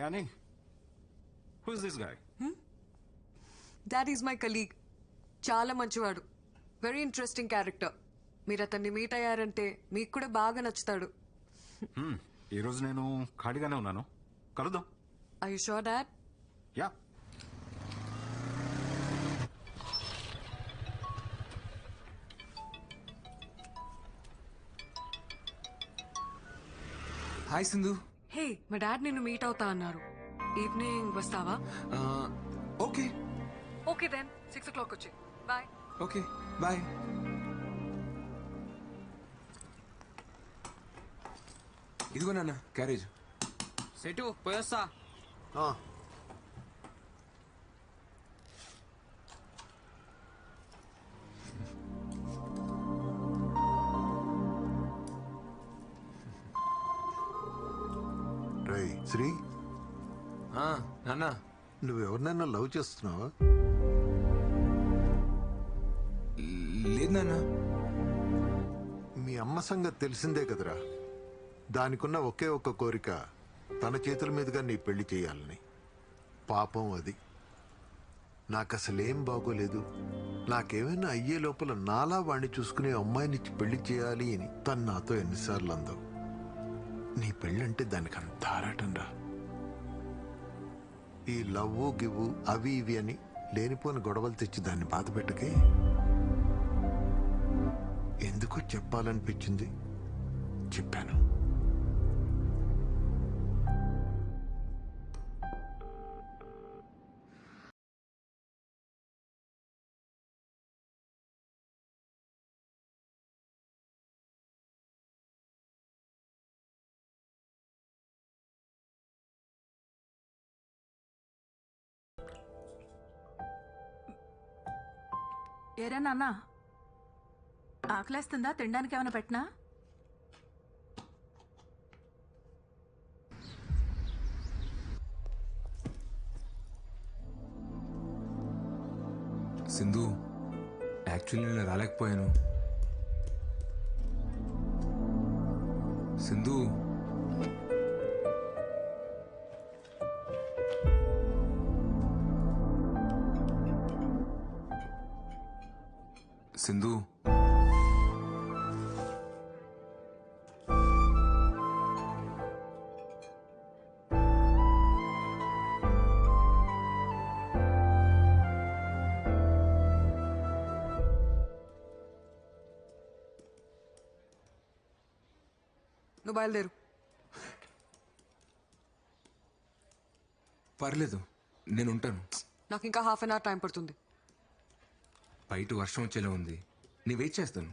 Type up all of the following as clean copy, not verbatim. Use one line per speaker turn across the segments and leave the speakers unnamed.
Annie, who is this guy?
That is my colleague. చాలా మంచివాడు. Very interesting character. మీరు అతన్ని మీట్ అయ్యారంటే మీకు కూడా బాగా నచ్చుతాడు.
ఈరోజు నేను ఖాళీగానే ఉన్నాను, కలుద్దాం.
Are you sure, Dad?
Yeah.
Hi Sindhu.
Hey, మా డాడ్ నిన్ను మీట్ అవుతా అన్నారు. ఈవినింగ్ వస్తావా?
ఓకే
ఓకే దెన్ 6 o'clock వచ్చి. బాయ్.
Okay bye. ఇదిగో నాన్న క్యారేజ్.
సెటు పోయొస్తా.
రై శ్రీ,
నాన్న
నువ్వెవరినైనా లవ్ చేస్తున్నావా?
లేదు నాన్న.
మీ అమ్మ సంగతి తెలిసిందే కదరా. దానికున్న ఒకే ఒక్క కోరిక తన చేతుల మీదుగా నీ పెళ్లి చేయాలని. పాపం అది. నాకసలేం బాగోలేదు. నాకేమైనా అయ్యే లోపల నాలా వాణ్ణి చూసుకునే అమ్మాయినిచ్చి పెళ్లి చేయాలి అని తను నాతో ఎన్నిసార్లు అందో. నీ పెళ్ళంటే దానికి అంత ఆరాటంరా. ఈ లవ్వు గివ్వు అవి ఇవి అని లేనిపోని గొడవలు తెచ్చి దాన్ని బాధ పెట్టకే. ఎందుకో చెప్పాలనిపించింది, చెప్పాను.
ఏరా నాన్న, ఆకలేస్తుందా? తినడానికి ఏమైనా పెట్టినా?
సింధు, యాక్చువల్లీ నేను రాలేకపోయాను. సింధు, సింధు,
నువ్వు బయలుదేరు.
పర్లేదు నేను ఉంటాను.
నాకు ఇంకా హాఫ్ అన్ అవర్ టైం పడుతుంది.
బయట వర్షం వచ్చేలా ఉంది, నీ వెయిట్ చేస్తాను.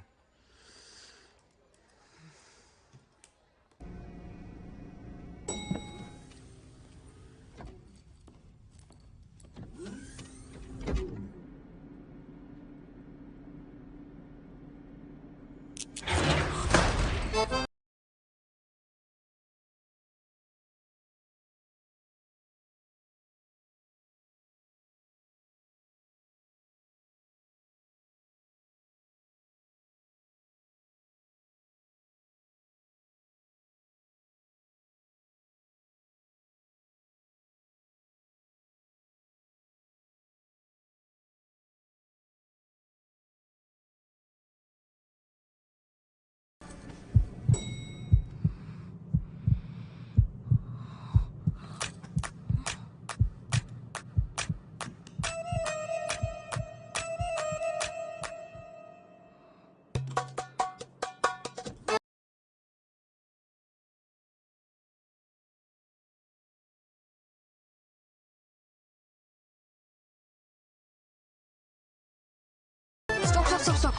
స్టాప్.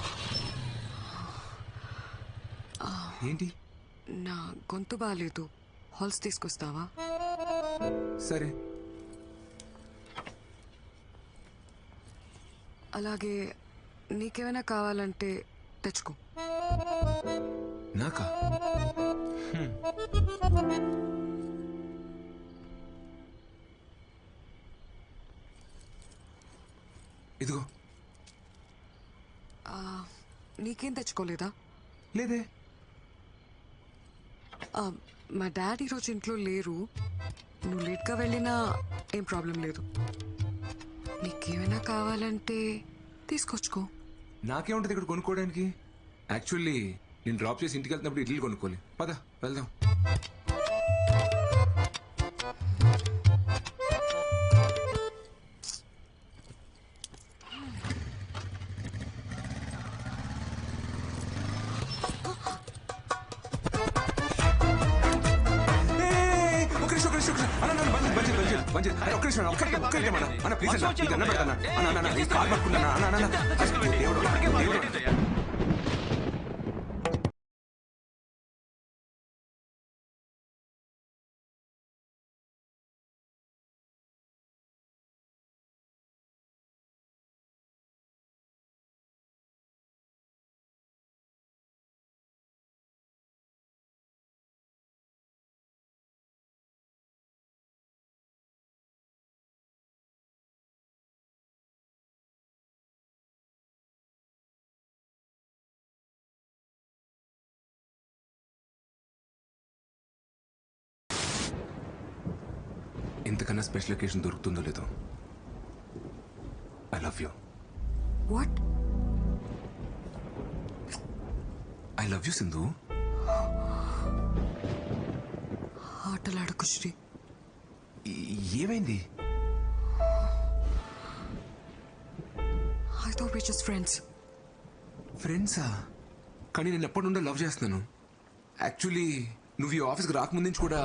ఏంటి?
నా గొంతు బాగాలేదు, హాల్స్ తీసుకొస్తావా?
సరే.
అలాగే నీకేమైనా కావాలంటే తెచ్చుకో.
నాకా? ఇదిగో.
నీకేం తెచ్చుకోలేదా?
లేదే.
మా డాడీ ఈరోజు ఇంట్లో లేరు. నువ్వు లేట్గా వెళ్ళినా ఏం ప్రాబ్లం లేదు. నీకేమైనా కావాలంటే తీసుకొచ్చుకో.
నాకేముంటది ఇక్కడ కొనుక్కోవడానికి? యాక్చువల్లీ నేను డ్రాప్ చేసి ఇంటికి వెళ్తున్నప్పుడు ఇడ్లీ కొనుక్కోవాలి. పద వెళ్దాం. ఇంతకన్నా స్పెషల్ ఒకేషన్ దొరుకుతుందో లేదో. I love you.
What?
I love you Sindhu.
ఆటలాడకు శ్రీ.
ఏమైంది?
I thought we just friends.
ఫ్రెండ్సా? కానీ నేను ఎప్పటి నుండో లవ్ చేస్తున్నాను. యాక్చువల్లీ నువ్వు ఈ ఆఫీస్కి రాకముందు నుంచి కూడా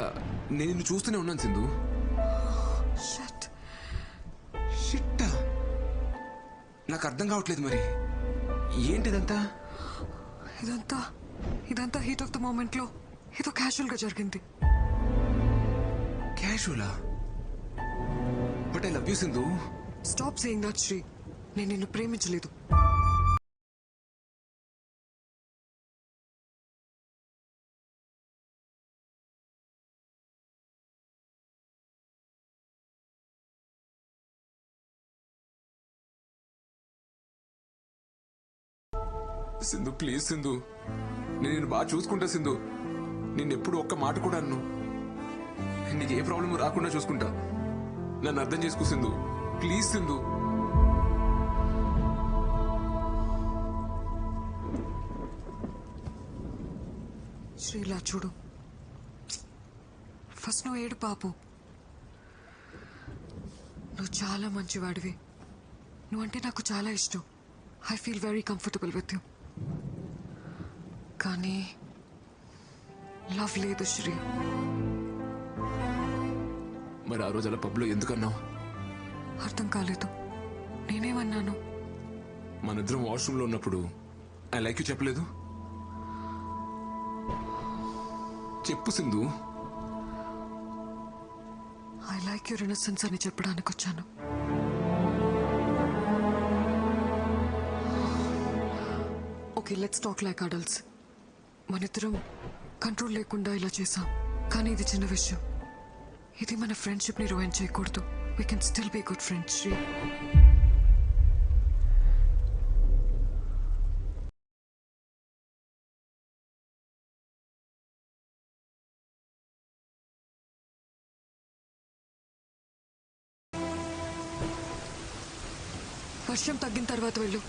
నేను నిన్ను చూస్తూనే ఉన్నాను సింధు.
షట్.
షిట్టా? నాకు అర్థం కావట్లేదు మరి ఏంటిదంతా.
ఇదంతా హీట్ ఆఫ్ ద మూమెంట్ లో ఏదో క్యాజువల్ గా జరిగింది.
క్యాజువలా? But I love you Sindhu.
Stop saying that Sri. నేను నిన్ను ప్రేమించలేదు.
సింధు ప్లీజ్ సింధు, నేను నిన్ను బాగా చూసుకుంటా సింధు. నిన్ను ఎప్పుడు ఒక్క మాట కూడా అన్ను. నీకు ఏ ప్రాబ్లం రాకుండా చూసుకుంటా. నన్ను అర్థం చేసుకో సింధు, ప్లీజ్ సింధు.
శ్రీలా చూడు, ఫస్ట్ నువ్వు ఏడు పాపు. నువ్వు చాలా మంచివాడివి. నువ్వంటే నాకు చాలా ఇష్టం. I feel very comfortable with you. కానీ లవ్ లేదు శ్రీ.
మరి ఆ రోజు అలా పబ్లో ఎందుకన్నావు?
అర్థం కాలేదు. నేనేమన్నాను?
మనిద్దరం వాష్రూమ్ లో ఉన్నప్పుడు ఐ లైక్ యూ చెప్పలేదు? చెప్పు Sindhu.
I like your innocence అని చెప్పడానికి వచ్చాను. Okay, let's talk like adults. మనిద్దరం కంట్రోల్ లేకుండా ఇలా చేసాం. కానీ ఇది చిన్న విషయం. ఇది మన ఫ్రెండ్షిప్ ని రూయిన్ చేయకూడదు. We can still be good friends Sri. వర్షం తగ్గిన తర్వాత వెళ్ళు.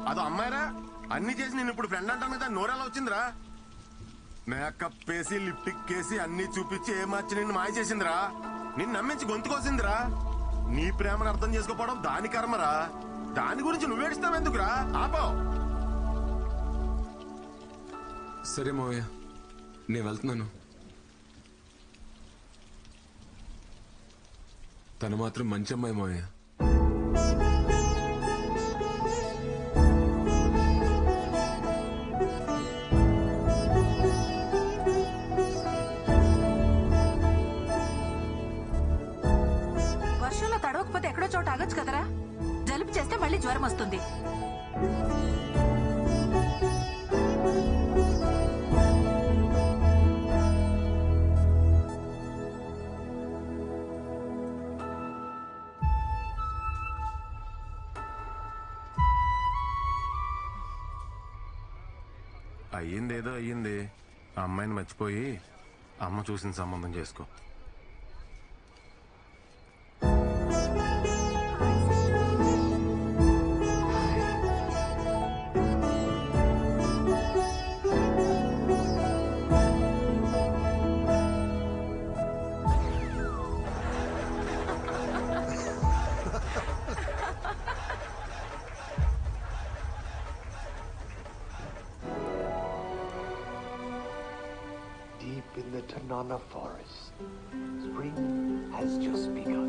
అదో అమ్మాయిరా, అన్ని చేసి నేను ఇప్పుడు ఫ్రెండ్ అంటాను కదా, నోరెలా వచ్చిందిరా? మేకప్ వేసి లిప్టిక్ వేసి అన్ని చూపించి ఏమార్చి నిన్ను మాయ చేసిందిరా. నిన్ను నమ్మించి గొంతుకోసిందిరా. నీ ప్రేమను అర్థం చేసుకోపోవడం దాని కర్మరా. దాని గురించి నువ్వేడుస్తావు ఎందుకురా? ఆపో.
సరే మావయ్య, నేను వెళ్తున్నాను. తను మాత్రం మంచి అమ్మాయి మావయ్య.
వర్షంలో తడవకపోతే ఎక్కడో చోట ఆగొచ్చు కదరా. జలుబు చేస్తే మళ్ళీ జ్వరం వస్తుంది.
అయ్యిందేదో అయ్యింది. ఆ అమ్మాయిని మర్చిపోయి అమ్మ చూసిన సంబంధం చేసుకో.
Deep in the Tanana forest, spring has just begun.